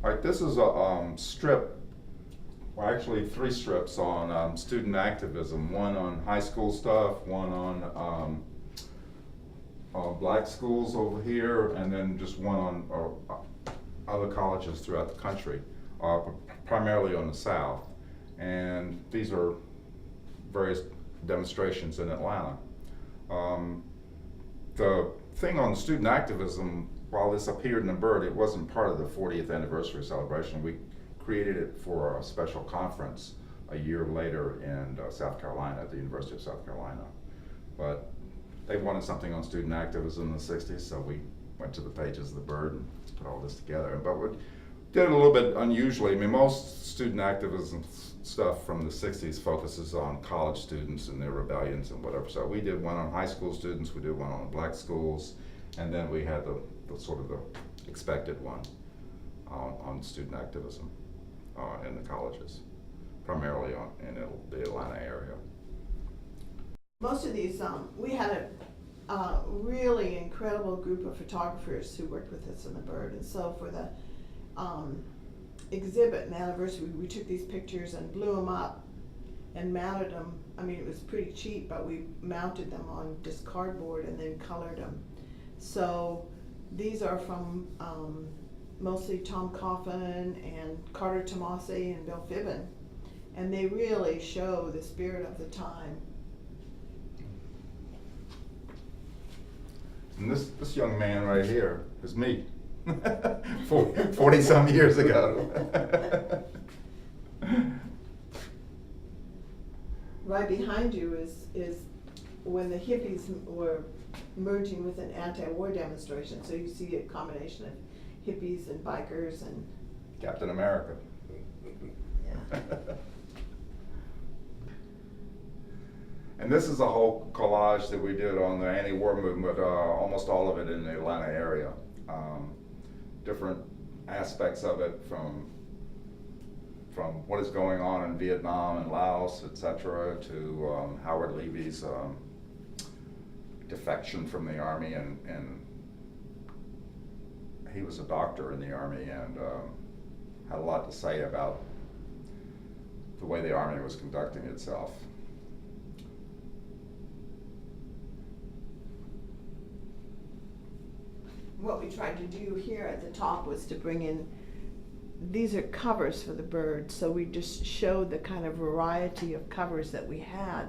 All right, this is a strip, well actually three strips on student activism. One on high school stuff, one on black schools over here, and then just one on other colleges throughout the country, primarily on the South. And these are various demonstrations in Atlanta. The thing on student activism, while this appeared in the Bird, it wasn't part of the 40th anniversary celebration. We created it for a special conference a year later in South Carolina, at the University of South Carolina. But they wanted something on student activism in the 60s, so we went to the pages of the Bird and put all this together. But we did it a little bit unusually. I mean, most student activism stuff from the 60s focuses on college students and their rebellions and whatever. So we did one on high school students, we did one on black schools, and then we had the sort of the expected one on student activism in the colleges, primarily in the Atlanta area. Most of these, we had a really incredible group of photographers who worked with us in the Bird, and so for the exhibit and anniversary, we took these pictures and blew them up and mounted them. I mean, it was pretty cheap, but we mounted them on just cardboard and then colored them. So these are from mostly Tom Coffin and Carter Tomasi and Bill Fibben, and they really show the spirit of the time. And this young man right here is me, 40 some years ago. Right behind you is when the hippies were merging with an anti-war demonstration. So you see a combination of hippies and bikers and Captain America. yeah. And this is a whole collage that we did on the anti-war movement, almost all of it in the Atlanta area. Different aspects of it, from what is going on in Vietnam and Laos, etc., to Howard Levy's defection from the Army, and he was a doctor in the Army and had a lot to say about the way the Army was conducting itself. What we tried to do here at the top was to bring in, these are covers for the Bird, so we just showed the kind of variety of covers that we had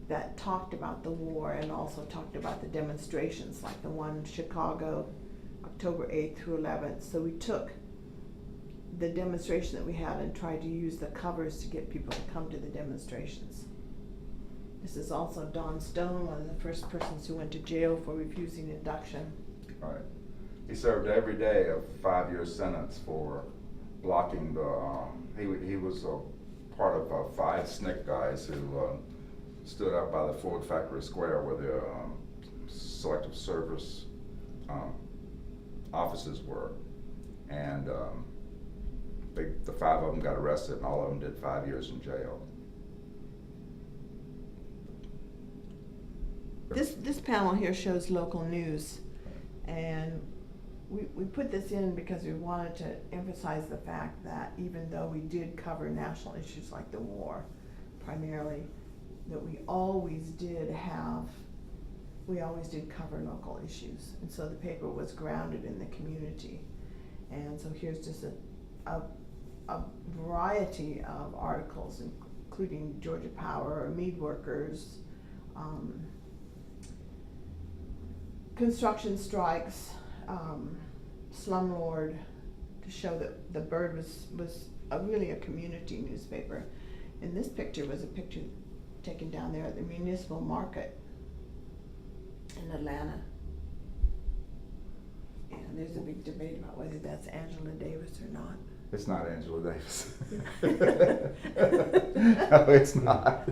that talked about the war and also talked about the demonstrations, like the one in Chicago, October 8th through 11th. So we took the demonstration that we had and tried to use the covers to get people to come to the demonstrations. This is also Don Stone, one of the first persons who went to jail for refusing induction. Right. He served every day a 5-year sentence for blocking the, he was a part of 5 SNCC guys who stood up by the Ford Factory Square where the selective service offices were. And the 5 of them got arrested and all of them did 5 years in jail. This panel here shows local news, and we put this in because we wanted to emphasize the fact that even though we did cover national issues like the war primarily, that we always did cover local issues, and so the paper was grounded in the community. And so here's just a variety of articles, including Georgia Power, mead workers, construction strikes, slumlord, to show that the Bird was really a community newspaper. And this picture was a picture taken down there at the municipal market in Atlanta. And there's a big debate about whether that's Angela Davis or not. It's not Angela Davis. No, it's not.